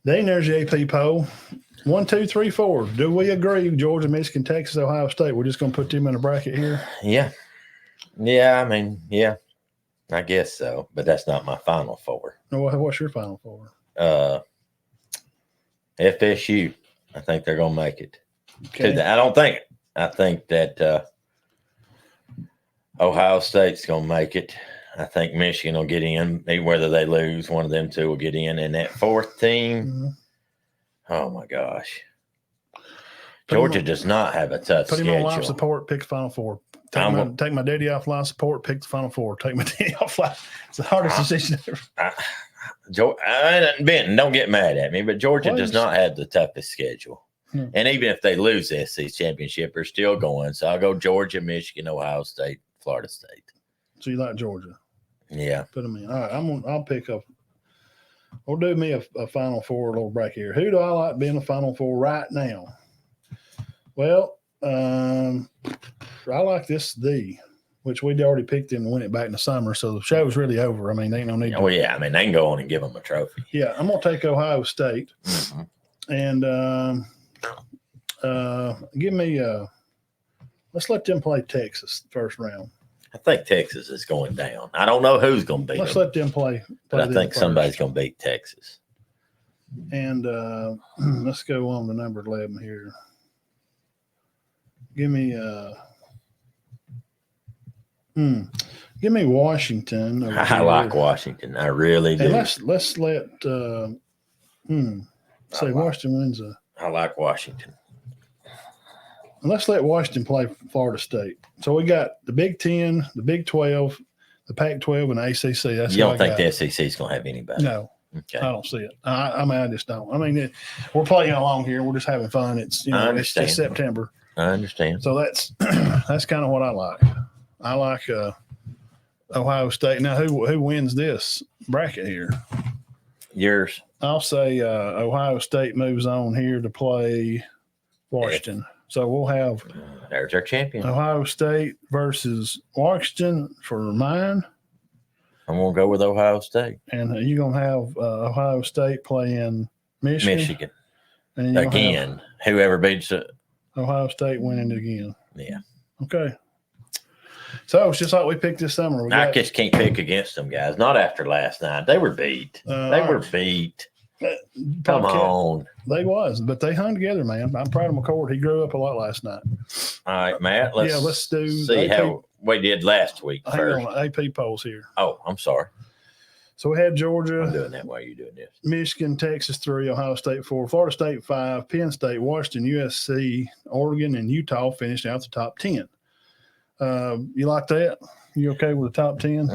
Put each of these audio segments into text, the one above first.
Then there's the AP poll. 1, 2, 3, 4. Do we agree? Georgia, Michigan, Texas, Ohio State. We're just going to put them in a bracket here. Yeah. Yeah. I mean, yeah, I guess so. But that's not my final four. What's your final four? FSU. I think they're going to make it. Okay. I don't think it. I think that Ohio State's going to make it. I think Michigan will get in. Whether they lose, one of them two will get in. And that fourth team, oh, my gosh. Georgia does not have a tough schedule. Put him on life support, pick the Final Four. Take my daddy off life support, pick the Final Four. Take my daddy off life. It's the hardest decision ever. Benton, don't get mad at me, but Georgia does not have the toughest schedule. And even if they lose the SEC championship, they're still going. So I'll go Georgia, Michigan, Ohio State, Florida State. So you like Georgia? Yeah. Put them in. All right, I'll pick up. We'll do me a Final Four little break here. Who do I like being a Final Four right now? Well, I like this which we'd already picked them to win it back in the summer, so the show's really over. I mean, they ain't no need. Oh yeah, I mean they can go on and give them a trophy. Yeah, I'm gonna take Ohio State, and give me. Let's let them play Texas first round. I think Texas is going down. I don't know who's going to beat them. Let's let them play but I think somebody's going to beat Texas. And let's go on to number 11 here. Give me Washington. I like Washington. I really do. And let's let say Washington wins I like Washington. Let's let Washington play Florida State. So we got the Big 10, the Big 12, the Pac-12, and the ACC. That's you don't think the SEC is going to have anybody? No. Okay. I don't see it. I mean, I just don't. I mean, we're playing along here. We're just having fun. It's it's just September. I understand. So that's kind of what I like. I like Ohio State. Now, who wins this bracket here? Yours. I'll say Ohio State moves on here to play Washington. So we'll have there's our champion. Ohio State versus Washington for mine. I'm going to go with Ohio State. And you're going to have Ohio State playing Michigan. And again, whoever beats it. Ohio State winning again. Yeah. Okay. So it's just like we picked this summer. I just can't pick against them, guys. Not after last night. They were beat. They were beat. Come on. They was, but they hung together, man. I'm proud of McCord. He grew up a lot last night. All right, Matt. Let's see how we did last week first. AP polls here. Oh, I'm sorry. So we had Georgia. I'm doing that while you're doing this. Michigan, Texas 3, Ohio State 4, Florida State 5, Penn State, Washington, USC, Oregon, and Utah finished out the top 10. You like that? You okay with the top 10?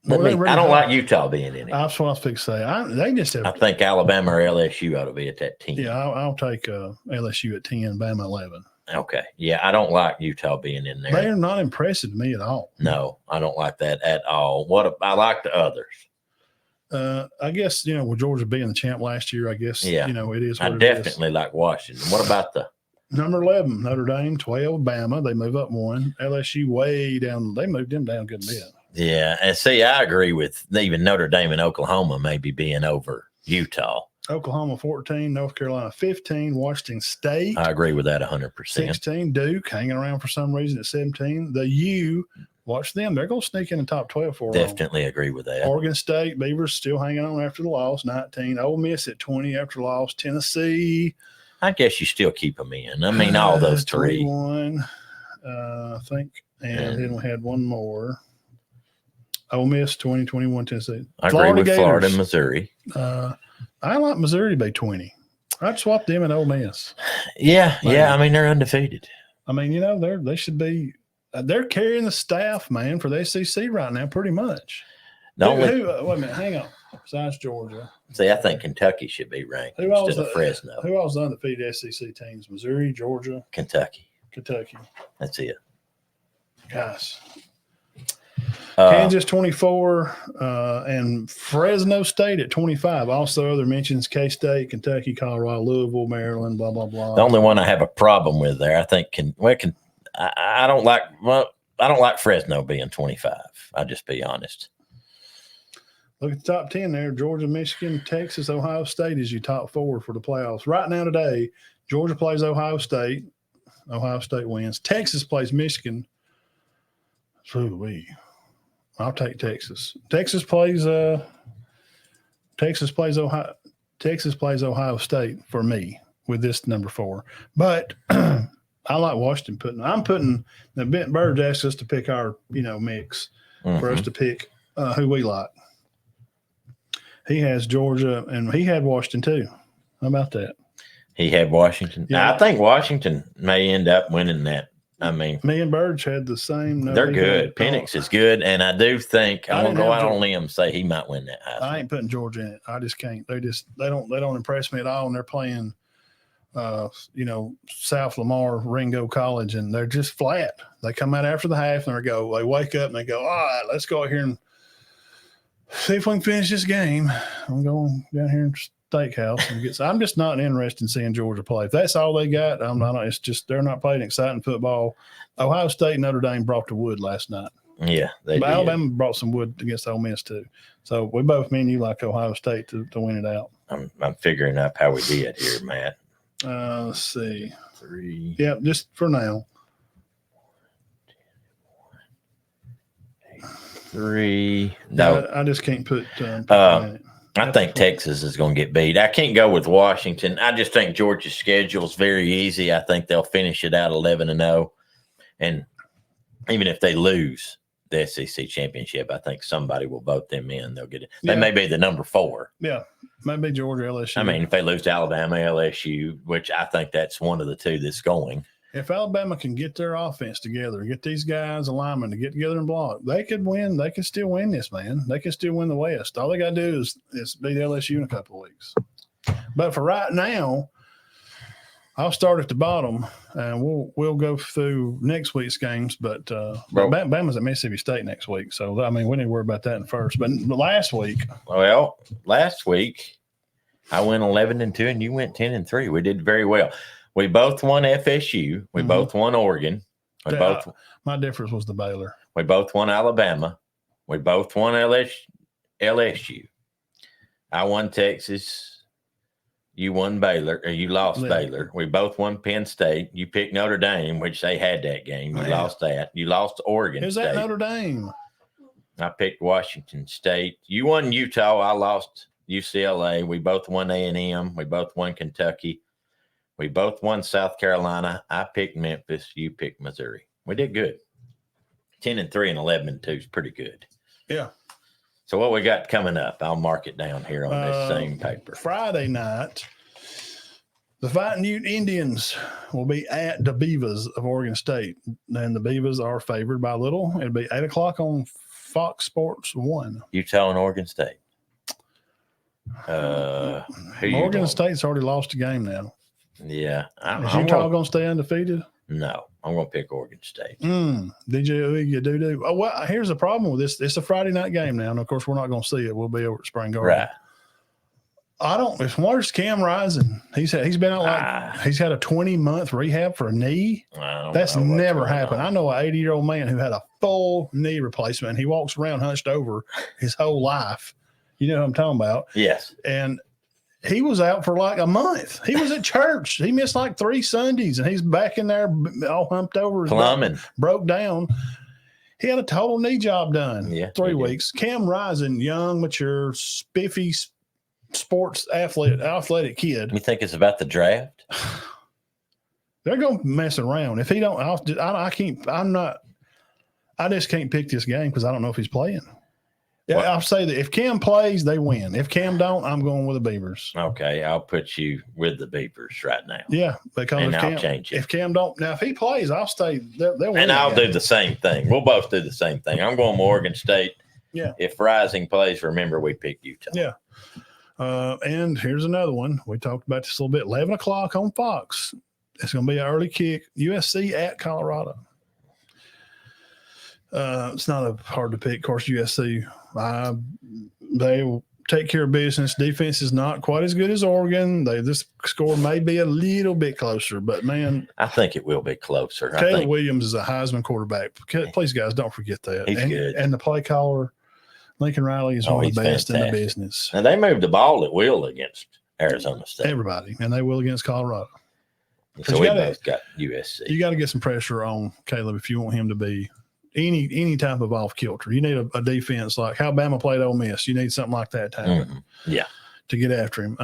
I don't like Utah being in it. That's what I was fixing to say. I think Alabama or LSU ought to be at that 10. Yeah, I'll take LSU at 10, Bama 11. Okay. Yeah, I don't like Utah being in there. They're not impressive to me at all. No, I don't like that at all. I like the others. I guess, with Georgia being the champ last year, I guess, it is what I definitely like Washington. What about the number 11, Notre Dame, 12, Bama. They move up one. LSU way down. They moved them down a good bit. Yeah, and see, I agree with even Notre Dame and Oklahoma maybe being over Utah. Oklahoma 14, North Carolina 15, Washington State. I agree with that 100%. 16, Duke hanging around for some reason at 17. The U, watch them. They're going to sneak in the top 12 for them. Definitely agree with that. Oregon State, Beavers still hanging on after the loss, 19. Ole Miss at 20 after the loss. Tennessee. I guess you still keep them in. I mean, all those three. 21, I think. And then we had one more. Ole Miss, 20, 21, Tennessee. I agree with Florida and Missouri. I like Missouri to be 20. I'd swap them and Ole Miss. Yeah. I mean, they're undefeated. I mean, they should be they're carrying the staff, man, for the SEC right now, pretty much. Wait a minute, hang on. Besides Georgia. See, I think Kentucky should be ranked instead of Fresno. Who else undefeated SEC teams? Missouri, Georgia, Kentucky. That's it. Gosh. Kansas 24 and Fresno State at 25. Also, other mentions: K-State, Kentucky, Colorado, Louisville, Maryland, blah blah blah. The only one I have a problem with there, I think, I don't like Fresno being 25. I'll just be honest. Look at the top 10 there. Georgia, Michigan, Texas, Ohio State is your top 4 for the playoffs. Right now today, Georgia plays Ohio State. Ohio State wins. Texas plays Michigan. I'll take Texas. Texas plays Ohio Ohio State for me with this number 4. But I like Washington I'm putting the Bent Bird asked us to pick our, mix for us to pick who we like. He has Georgia and he had Washington too. How about that? He had Washington. Yeah. I think Washington may end up winning that. I mean, me and Burge had the same. They're good. Penix is good, and I do think I'm gonna go out on a limb and say he might win that Heisman. I ain't putting Georgia in it. I just can't. They don't impress me at all. And they're playing, South Lamar Ringo College, and they're just flat. They come out after the half and they wake up and they go, all right, let's go out here and see if we can finish this game. I'm going down here and steakhouse and I'm just not interested in seeing Georgia play. If that's all they got, I'm not. It's just they're not playing exciting football. Ohio State and Notre Dame brought the wood last night. Yeah, they did. Alabama brought some wood against Ole Miss too. So we both, me and you, like Ohio State to win it out. I'm figuring up how we did here, Matt. Let's see. 3. Yep, just for now. 3. No, I just can't put. I think Texas is going to get beat. I can't go with Washington. I just think Georgia's schedule is very easy. I think they'll finish it out 11-0. And even if they lose the SEC championship, I think somebody will vote them in. They'll get it. They may be the number 4. Yeah, maybe Georgia, LSU. I mean, if they lose to Alabama, LSU, which I think that's one of the 2 that's going. If Alabama can get their offense together, get these guys, alignment, to get together and block, they could win. They could still win this, man. They could still win the West. All they got to do is beat LSU in a couple of weeks. But for right now, I'll start at the bottom, and we'll go through next week's games. But Bama's at Mississippi State next week, so I mean we need to worry about that in first. But last week, I went 11-2, and you went 10-3. We did very well. We both won FSU. We both won Oregon. My difference was the Baylor. We both won Alabama. We both won LSU. I won Texas. You won Baylor, or you lost Baylor. We both won Penn State. You picked Notre Dame, which they had that game. You lost that. You lost Oregon Who's State. that Notre Dame? I picked Washington State. You won Utah. I lost UCLA. We both won A&M. We both won Kentucky. We both won South Carolina. I picked Memphis. You picked Missouri. We did good. 10-3 and 11-2 is pretty good. Yeah. So what we got coming up? I'll mark it down here on this same paper. Friday night, the Fighting Ute Indians will be at the Beavers of Oregon State. And the Beavers are favored by a little. It'll be 8 o'clock on Fox Sports 1. Utah and Oregon State. Oregon State's already lost a game now. Yeah. Is Utah going to stay undefeated? No. I'm going to pick Oregon State. DJ do. Oh, well, here's the problem with this. It's a Friday night game now. And, of course, we're not going to see it. We'll be over at Spring Garden. Right. It's worse. Cam Rising. He's been out he's had a 20-month rehab for a knee. That's never happened. I know an 80-year-old man who had a full knee replacement. He walks around hunched over his whole life. You know what I'm talking about? Yes. And he was out for like a month. He was at church. He missed like 3 Sundays, and he's back in there all humped over. Plumbing. Broke down. He had a total knee job done. Yeah. 3 weeks. Cam Rising, young, mature, spiffy, sports athletic kid. You think it's about the draft? They're going to mess around. If he don't, I just can't pick this game because I don't know if he's playing. Yeah, I'll say that if Cam plays, they win. If Cam don't, I'm going with the Beavers. Okay, I'll put you with the Beavers right now. Yeah, because I'll change it. If Cam don't, now if he plays, I'll stay. They'll win. And I'll do the same thing. We'll both do the same thing. I'm going Oregon State. Yeah. If Rising plays, remember we picked Utah. Yeah. And here's another one. We talked about this a little bit. 11 o'clock on Fox. It's going to be an early kick. USC at Colorado. It's not hard to pick. Of course, USC, they will take care of business. Defense is not quite as good as Oregon. This score may be a little bit closer, but man, I think it will be closer. Caleb Williams is a Heisman quarterback. Please, guys, don't forget that. He's good. And the play caller, Lincoln Riley is Oh, one of he's the best in the fantastic. business. Now they moved the ball at will against Arizona State. Everybody, and they will against Colorado. So you we gotta- both got USC. You got to get some pressure on Caleb if you want him to be any type of off kilter. You need a defense like how Bama played Ole Miss. You need something like that to happen. Mhm. Yeah. To get after him.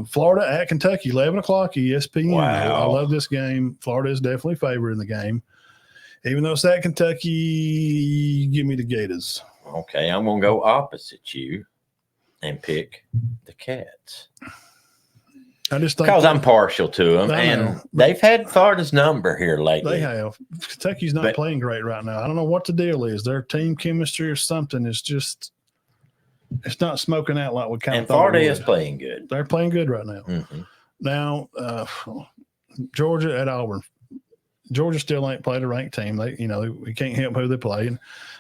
Florida at Kentucky, 11 o'clock, ESPN. Wow. I love this game. Florida is definitely favored in the game. Even though it's at Kentucky, give me the Gators. Okay, I'm gonna go opposite you and pick the Cats I just think because I'm partial to them, I and know. they've had Florida's number here lately. they have. Kentucky's not But- playing great right now. I don't know what the deal is. Their team chemistry or something is just, it's not smoking out like we kind And of thought. Florida it is would. playing good. They're playing good right now. Mhm. Now, Georgia at Auburn. Georgia still ain't played a ranked team. We can't help who they play. And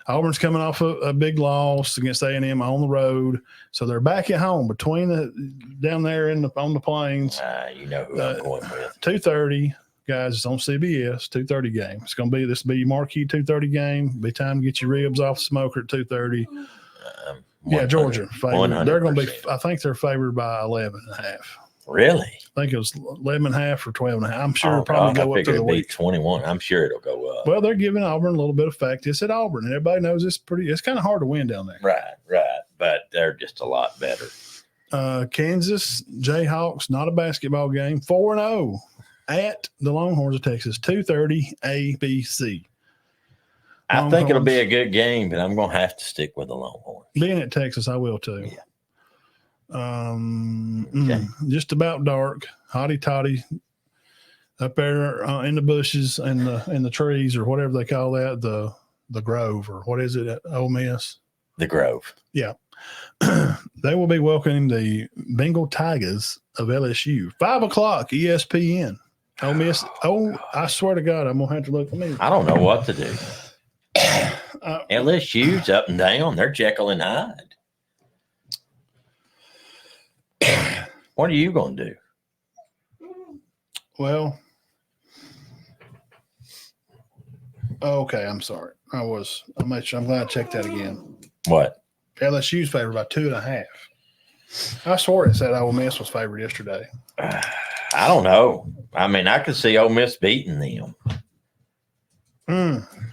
Auburn's coming off a big loss against A&M on the road, so they're back at home down there on the plains. You know who I'm going with. 2:30, guys. It's on CBS. 2:30 game. This will be your marquee 2:30 game. Be time to get your ribs off the smoker at 2:30. Yeah, Georgia favored. They're going to be. I think they're favored by 11.5. Really? I think it was 11.5 or 12.5. I'm sure Oh, it'll probably God, go I up to figured the it'd be week. 21. I'm sure it'll go up. Well, they're giving Auburn a little bit of fact. It's at Auburn, and everybody knows it's kind of hard to win down there. Right. But they're just a lot better. Kansas Jayhawks, not a basketball game. 4-0 at the Longhorns of Texas. 2:30 ABC. I think it'll be Longhorns. a good game, but I'm going to have to stick with the Longhorns. Being at Texas, I will too. Yeah. Okay. Just about dark, hotty toddy, up there in the bushes and the trees or whatever they call that, the grove or what is it at Ole Miss? The Grove. They will be welcoming the Bengal Tigers of LSU. 5 o'clock, ESPN. Ole Miss. Oh, I swear to God, I'm gonna have to look for me. I don't know what to do. Uh, LSU's up and down. They're Jekyll and Hyde. What are you going to do? Well, okay. I'm sorry. I'm glad I checked that again. What? LSU's favored by 2.5. I swore it said Ole Miss was favored yesterday. I don't know. I mean, I could see Ole Miss beating them.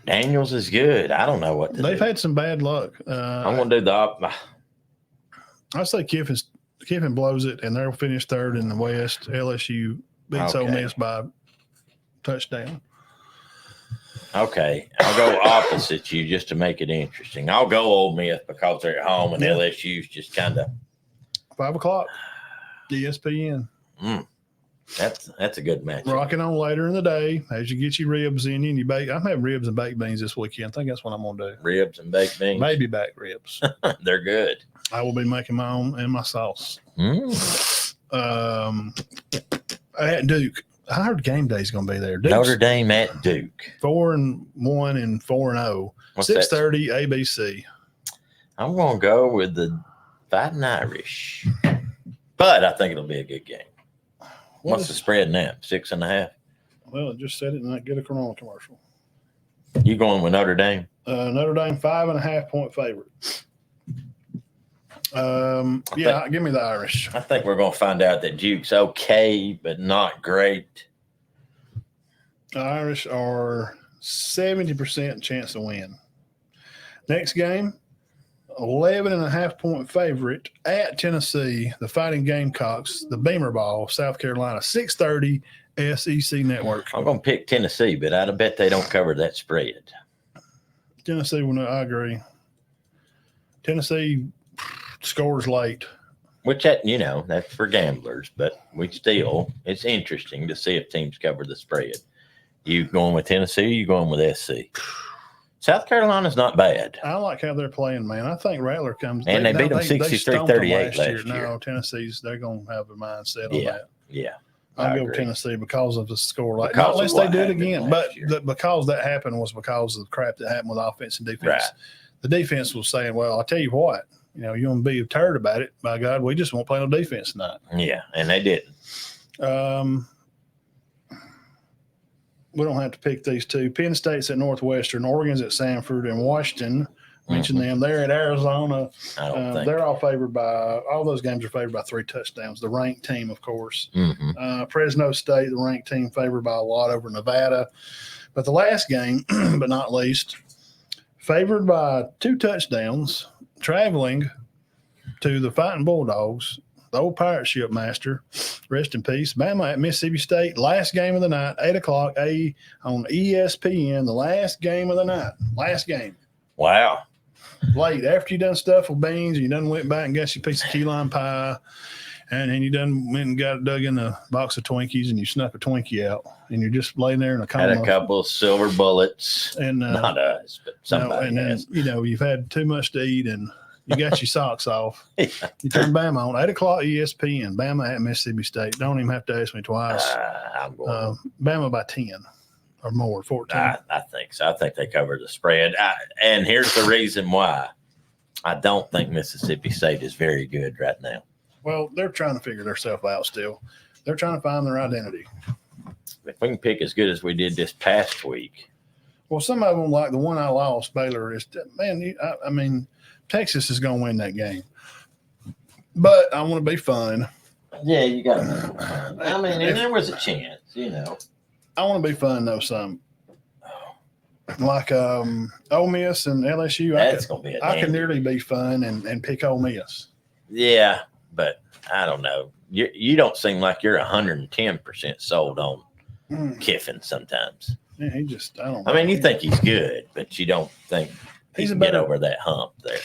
Daniels is good. I don't know what to They've do. had some bad luck. I'm going to do the I say Kiffin blows it, and they'll finish third in the West. LSU beats Ole Okay. Miss by touchdown. Okay. I'll go opposite you just to make it interesting. I'll go Ole Miss because they're at home and Yeah. LSU's just kind of 5 o'clock, ESPN. that's a good match. Rocking on later in the day as you get your ribs in you and you bake. I'm having ribs and baked beans this weekend. I think that's what I'm going to do. Ribs and baked beans. Maybe back ribs. They're good. I will be making my own and my sauce. Mm. At Duke, I heard game day's going to be there. Duke's Notre Dame at Duke. 4-1 and 4-0. What's that? 6:30 ABC. I'm going to go with the Fighting Irish, but I think it'll be a good game. What's the spread now? 6.5. Well, it just said it and I get a Corona commercial. You going with Notre Dame? Notre Dame 5.5 point favorite. Yeah, give me the Irish. I think we're going to find out that Duke's okay, but not great. The Irish are 70% chance to win. Next game, 11.5 point favorite at Tennessee, the Fighting Gamecocks, the Beamer Ball, South Carolina, 6:30 SEC Network. I'm going to pick Tennessee, but I bet they don't cover that spread. Tennessee will not, I agree. Tennessee scores late. Which that's for gamblers, but it's interesting to see if teams cover the spread. You going with Tennessee? You going with SC? South Carolina's not bad. I like how they're playing, man. I think Rattler comes. And they beat them stomped them 63-38 last year. No, Tennessee's, they're going to have a mindset on Yeah. that. Yeah. I'll I go with agree. Tennessee because of the score. Like, Because not of unless they what do it happened again, last but year. because that happened was because of the crap that happened with offense and defense. Right. The defense was saying, well, I'll tell you what, you want to be a turd about it. By God, we just won't play no defense tonight. Yeah, and they didn't. We don't have to pick these two. Penn State's at Northwestern, Oregon's at Sanford, and Washington mention them. They're at Arizona. I don't think. They're all favored by, all those games are favored by 3 touchdowns. The ranked team, of course. Fresno State, the ranked team, favored by a lot over Nevada. But the last game, but not least, favored by 2 touchdowns, traveling to the Fighting Bulldogs, the old pirate ship master, rest in peace. Bama at Mississippi State, last game of the night, 8 o'clock on ESPN, the last game of the night. Last game. Wow. Late, after you done stuff with beans, you done went back and got your piece of key lime pie, and then you done went and got dug in a box of Twinkies, and you snuck a Twinkie out, and you're just laying there in a coma. Had a couple of silver bullets. And not us, but somebody and then, has. you've had too much to eat, and you got your socks off. You turn Bama on, 8 o'clock ESPN, Bama at Mississippi State. Don't even have to ask me twice. I'm going. Bama by 10 or more, 14. I think so. I think they covered the spread. And here's the reason why. I don't think Mississippi State is very good right now. Well, they're trying to figure themselves out still. They're trying to find their identity. If we can pick as good as we did this past week. Well, some of them, like the one I lost, Baylor, is, man, I mean, Texas is going to win that game. But I want to be fun. Yeah, you got to. I mean, and there was a chance, I want to be fun, though, some. Like Ole Miss and LSU, That's going to be I can nearly be fun and pick Ole Miss. Yeah, but I don't know. You don't seem like you're 110% sold on Kiffin sometimes. Yeah, he just, I don't I mean, you think he's good, but you don't think he can get over that hump there.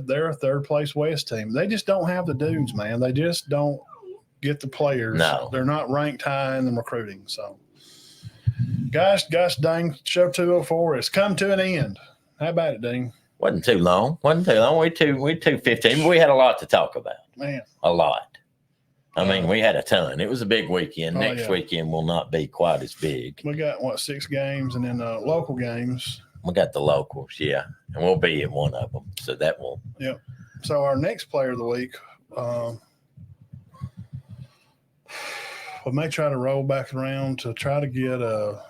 They're a third place West team. They just don't have the dudes, man. They just don't get the players. No. They're not ranked high in the recruiting. So, gosh dang, show 204 has come to an end. How about it, Dean? Wasn't too long. We 2:15. We had a lot to talk about. Man. A lot. I mean, we had a ton. It was a big weekend. Next weekend will not be quite as big. We got 6 games, and then local games. We got the locals, yeah, and we'll be at one of them. So that will. Yep. So our next player of the week, we may try to roll back around to try to get a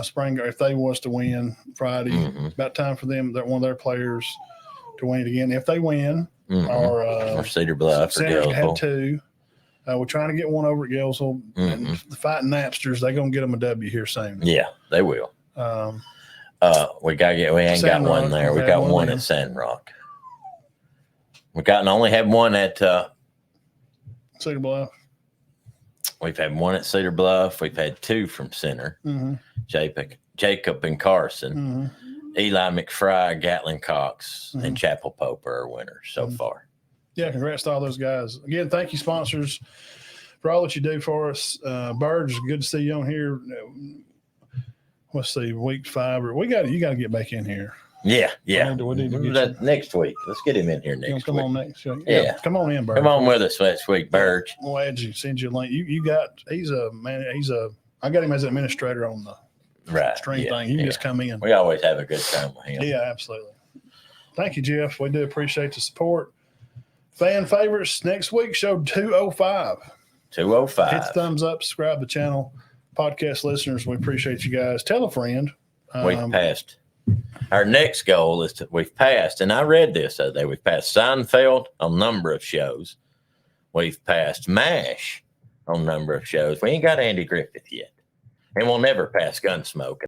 spring. If they was to win Friday, it's about time for them, that one of their players, to win it again. If they win, or Cedar Bluff or Center's Galesville. had 2. We're trying to get one over at Galesville. And the Fighting Napsters, they're gonna get them a W here soon. Yeah, they will. We ain't got one there. We got one at Sand Rock. Only had one at Cedar Bluff. We've had one at Cedar Bluff. We've had 2 from Center. Jacob and Carson. Eli McFry, Gatlin Cox, and Chapel Pope are winners so far. Yeah, congrats to all those guys. Again, thank you, sponsors, for all that you do for us. Burge, good to see you on here. Let's see, week 5. You got to get back in here. Yeah. We need to get That next week. Let's get him in here next week. Come on next week. Yeah. Come on in, Burge. Come on with us next week, Burge. We'll add you, send you a link. I got him as an administrator on the stream thing. You can just come in. We always have a good time with him. Yeah, absolutely. Thank you, Jeff. We do appreciate the support. Fan favorites next week, show 205. 205. Hit the thumbs up, subscribe to the channel. Podcast listeners, we appreciate you guys. Tell a friend. We've passed. Our next goal is we've passed, and I read this the other day, we've passed Seinfeld on a number of shows. We've passed MASH on a number of shows. We ain't got Andy Griffith yet. And we'll never pass Gunsmoke.